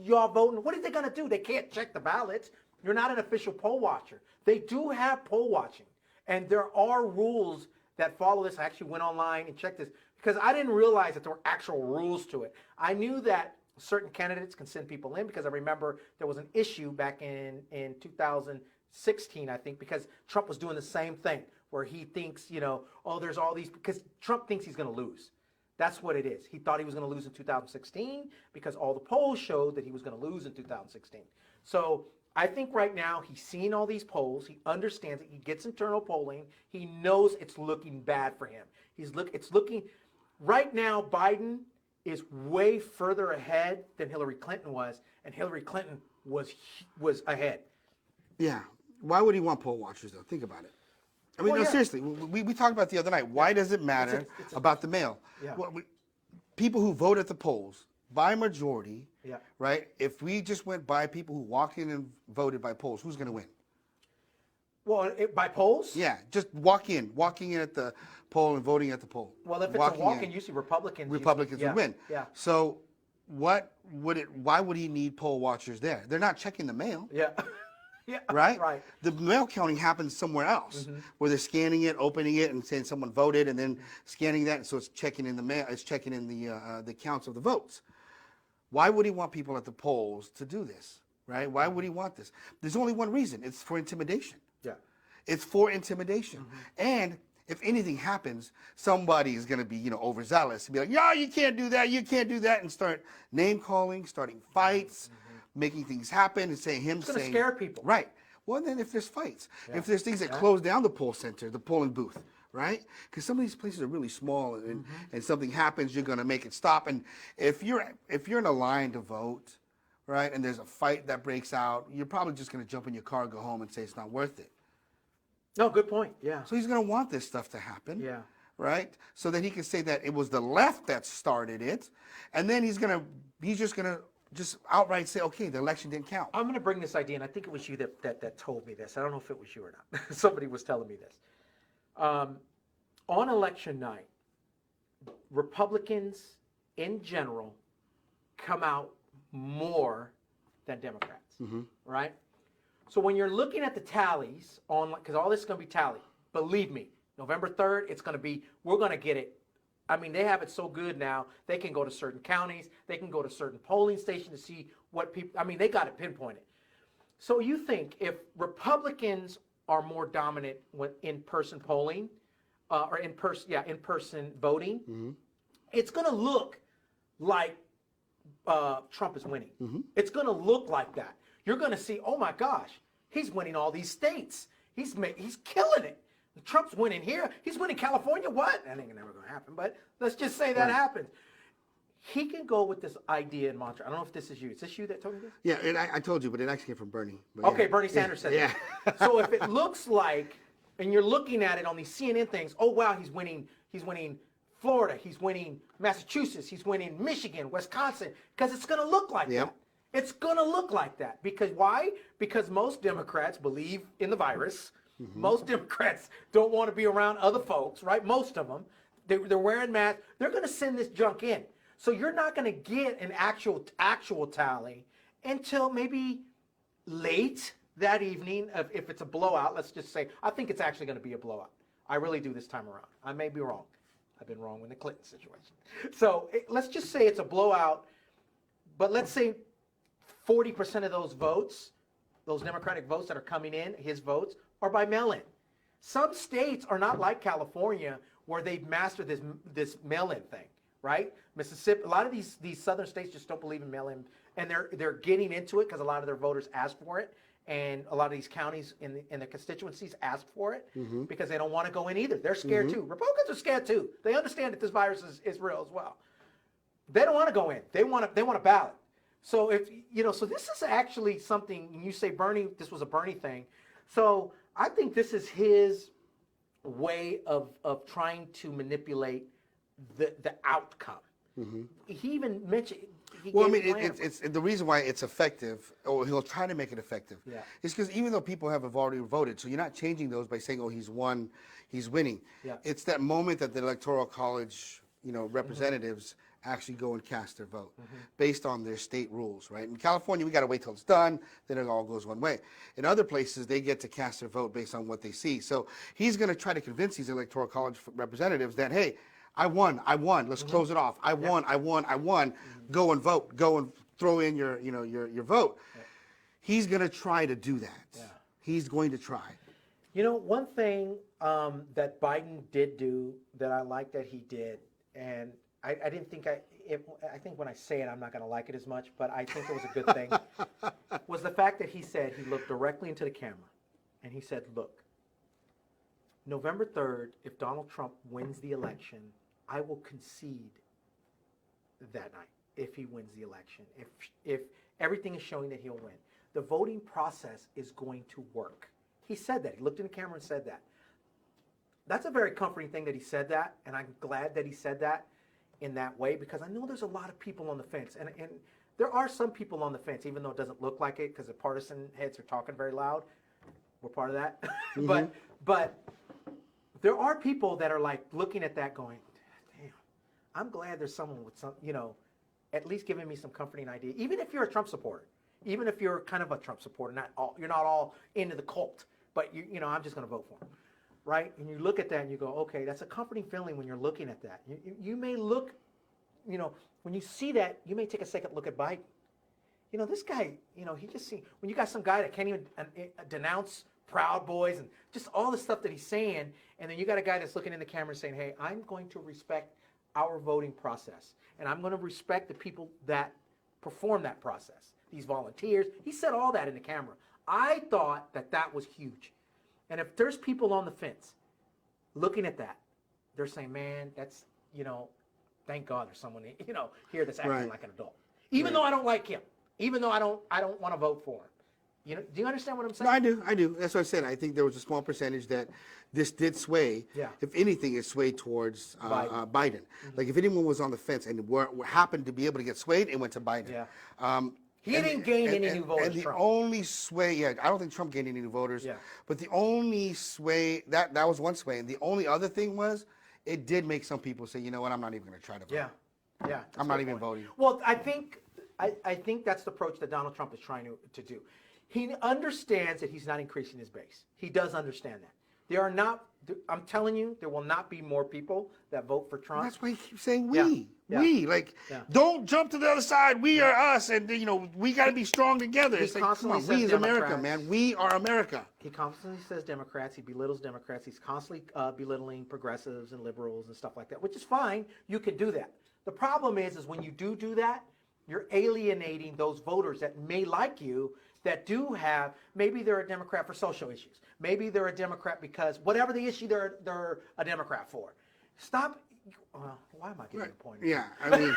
y'all voting. What are they going to do? They can't check the ballots. You're not an official poll watcher. They do have poll watching. And there are rules that follow this. I actually went online and checked this because I didn't realize that there were actual rules to it. I knew that certain candidates can send people in because I remember there was an issue back in 2016, I think, because Trump was doing the same thing where he thinks, there's all these, because Trump thinks he's going to lose. That's what it is. He thought he was going to lose in 2016 because all the polls showed that he was going to lose in 2016. So I think right now he's seen all these polls. He understands it. He gets internal polling. He knows it's looking bad for him. It's looking right now. Biden is way further ahead than Hillary Clinton was, and Hillary Clinton was ahead. Yeah. Why would he want poll watchers, though? Think about it. I mean, seriously. We talked about the other night. Why does it matter about the mail? Yeah. Well, people who vote at the polls, by majority, Yeah. right? If we just went by people who walked in and voted by polls, who's going to win? Well, by polls? Yeah, just walking in at the poll and voting at the poll. Well, if it's a walk-in, usually Republicans would win. Yeah. So why would he need poll watchers there? They're not checking the mail. Yeah. Yeah, right? right. The mail counting happens somewhere else, where they're scanning it, opening it, and saying someone voted, and then scanning that, and so it's checking in the mail. It's checking in the counts of the votes. Why would he want people at the polls to do this, right? Why would he want this? There's only one reason. It's for intimidation. Yeah. It's for intimidation. And if anything happens, somebody is going to be, overzealous and be like, "Yeah, you can't do that. You can't do that," and start name calling, starting fights, making things happen, and saying It's going to scare people. Right. Well, then if there's fights, if there's things that close down the poll center, the polling booth, right? Because some of these places are really small, and something happens, you're going to make it stop. And if you're in a line to vote, right, and there's a fight that breaks out, you're probably just going to jump in your car, go home, and say it's not worth it. No, good point. Yeah. So he's going to want this stuff to happen. Yeah. Right? So that he can say that it was the left that started it, and then he's just going to outright say, okay, the election didn't count. I'm going to bring this idea, and I think it was you that told me this. I don't know if it was you or not. Somebody was telling me this. On election night, Republicans in general come out more than Democrats, right? So when you're looking at the tallies because all this is going to be tallied, believe me, November 3rd, we're going to get it. I mean, they have it so good now, they can go to certain counties, they can go to certain polling stations to see what people, they got it pinpointed. So you think if Republicans are more dominant with in-person polling, or in-person voting, it's going to look like Trump is winning. It's going to look like that. You're going to see, oh my gosh, he's winning all these states. He's killing it. Trump's winning here. He's winning California. What? That ain't never going to happen. But let's just say that happens. He can go with this idea and mantra. I don't know if this is you. Is this you that told me this? Yeah, and I told you, but it actually came from Bernie. But Okay, yeah. Bernie Sanders said Yeah. that. So if it looks like, and you're looking at it on these CNN things, oh wow, he's winning Florida, he's winning Massachusetts, he's winning Michigan, Wisconsin, because it's going to look like that. It's going to look like that. Because why? Because most Democrats believe in the virus. Most Democrats don't want to be around other folks, right? Most of them. They're wearing masks. They're going to send this junk in. So you're not going to get an actual tally until maybe late that evening. If it's a blowout, let's just say, I think it's actually going to be a blowout. I really do this time around. I may be wrong. I've been wrong in the Clinton situation. So let's just say it's a blowout, but let's say 40% of those votes, those Democratic votes that are coming in, his votes, are by mail-in. Some states are not like California where they've mastered this mail-in thing, right? Mississippi, a lot of these southern states just don't believe in mail-in, and they're getting into it because a lot of their voters ask for it, and a lot of these counties in the constituencies ask for it because they don't want to go in either. They're scared too. Republicans are scared too. They understand that this virus is real as well. They don't want to go in. They want a ballot. So so this is actually something. You say Bernie, this was a Bernie thing. So I think this is his way of trying to manipulate the outcome. He even mentioned. Well, I mean, it's the reason why it's effective, or he'll try to make it effective, Yeah. is because even though people have already voted, so you're not changing those by saying, oh, he's won, he's winning. Yeah. It's that moment that the Electoral College, representatives actually go and cast their vote based on their state rules, right? In California, we got to wait till it's done, then it all goes one way. In other places, they get to cast their vote based on what they see. So he's going to try to convince these Electoral College representatives that, hey, I won. Let's close it off. I won. Go and vote. Go and throw in your vote. He's going to try to do that. Yeah. He's going to try. One thing that Biden did do that I like that he did, and I didn't think I think when I say it, I'm not going to like it as much, but I think it was a good thing, was the fact that he said, he looked directly into the camera, and he said, look, November 3rd, if Donald Trump wins the election, I will concede that night if he wins the election. If everything is showing that he'll win. The voting process is going to work. He said that. He looked in the camera and said that. That's a very comforting thing that he said that, and I'm glad that he said that in that way, because I know there's a lot of people on the fence, and there are some people on the fence, even though it doesn't look like it, because the partisan heads are talking very loud. We're part of that. But there are people that are like looking at that going, damn, I'm glad there's someone with some, at least giving me some comforting idea. Even if you're a Trump supporter, even if you're kind of a Trump supporter, you're not all into the cult, but I'm just going to vote for him, right? And you look at that and you go, okay, that's a comforting feeling when you're looking at that. You may look, when you see that, you may take a second look at Biden. This guy, he just when you got some guy that can't even denounce Proud Boys and just all the stuff that he's saying, and then you got a guy that's looking in the camera and saying, hey, I'm going to respect our voting process, and I'm going to respect the people that perform that process, these volunteers. He said all that in the camera. I thought that was huge. And if there's people on the fence looking at that, they're saying, man, that's, thank God there's someone, here that's acting like an adult. Even though I don't like him, even though I don't want to vote for him. Do you understand what I'm saying? No, I do. That's what I said. I think there was a small percentage that this did sway. Yeah. If anything, it swayed towards Biden. Mm-hmm. Like if anyone was on the fence and happened to be able to get swayed, it went to Biden. Yeah. He didn't gain any new voters. And the Trump. only sway, I don't think Trump gained any new voters. Yeah. But the only sway, that was one sway. And the only other thing was, it did make some people say, you know what, I'm not even going to try to vote. Yeah. I'm not even voting. Well, I think that's the approach that Donald Trump is trying to do. He understands that he's not increasing his base. He does understand that. There are not, I'm telling you, there will not be more people that vote for Trump. That's why he keeps saying we. Yeah. We. Like, don't jump to the other side. We are us. And, we got to be strong together. He It's like, come constantly on, says we is America, Democrats. man. We are America. He constantly says Democrats. He belittles Democrats. He's constantly belittling progressives and liberals and stuff like that, which is fine. You can do that. The problem is when you do that, you're alienating those voters that may like you, that do have, maybe they're a Democrat for social issues. Maybe they're a Democrat because whatever the issue they're a Democrat for. Stop. Why am I getting the point? Yeah, I mean,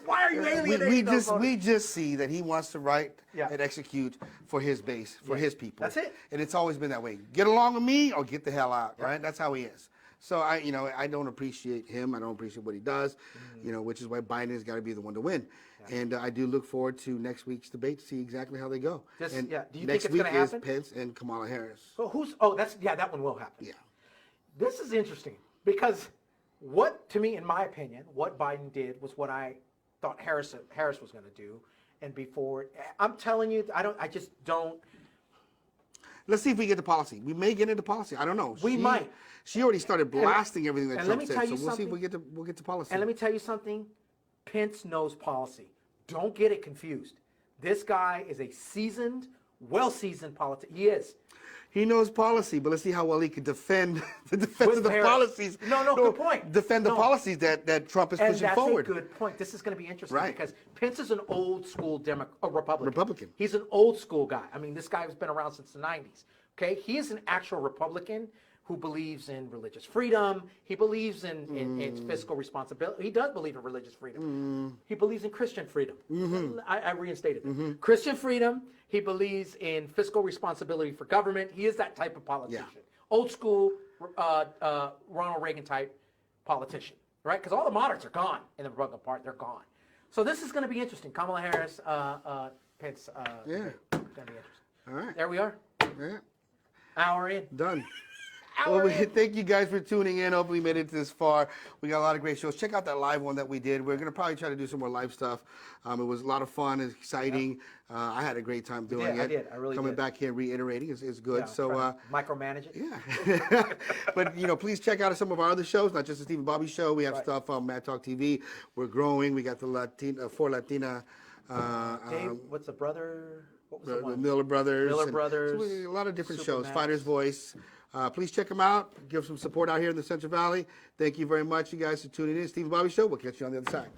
Why are you alienating those voters? we just see that he wants to write Yeah. and execute for his base, for his people. That's it. And it's always been that way. Get along with me or get the hell out, right? That's how he is. So I don't appreciate him. I don't appreciate what he does, which is why Biden has got to be the one to win. Yeah. And I do look forward to next week's debate to see exactly how they go. Do you next think it's week going to happen? is Pence and Kamala Harris. So that one will happen. Yeah. This is interesting because to me, in my opinion, what Biden did was what I thought Harris was going to do. And before, I'm telling you, I just don't. Let's see if we get the policy. We may get into policy. I don't know. We might. She already started blasting everything that and Trump let me said. tell you So we'll see if something. we'll get to policy. And let me tell you something. Pence knows policy. Don't get it confused. This guy is a well-seasoned politician. He is. He knows policy, but let's see how well he can defend the defense of the Harris. policies. No, good point. Defend the policies that Trump is pushing forward. And that's a good point. This is going to be interesting Right. because Pence is an old school Republican. Republican. He's an old school guy. I mean, this guy has been around since the 90s. Okay, he is an actual Republican who believes in religious freedom. He believes in fiscal responsibility. He does believe in religious freedom. He believes in Christian freedom. I reinstated it. Christian freedom. He believes in fiscal responsibility for government. He is that type of politician. Yeah. Old school Ronald Reagan type politician, right? Because all the moderates are gone in the Republican Party. They're gone. So this is going to be interesting. Kamala Harris, Pence. Yeah. Going to be interesting. All right. There we are. Yeah. Hour in. Done. Hour in. Thank you guys for tuning in. Hopefully you made it this far. We got a lot of great shows. Check out that live one that we did. We're going to probably try to do some more live stuff. It was a lot of fun. It's exciting. I had a great time doing it. I did. I really Coming did. back here and reiterating is good. Yeah, So micromanage it. yeah. But, please check out some of our other shows, not just the Stephen Bobby Show. We have stuff on Mad Talk TV. We're growing. We got the four Latina. Dave, what's the brother? What was the The one? Miller Brothers. Miller and Brothers, so a lot of different Supermax. shows. Fighter's Voice. Please check them out. Give some support out here in the Central Valley. Thank you very much, you guys, for tuning in. Stephen Bobby Show. We'll catch you on the other side.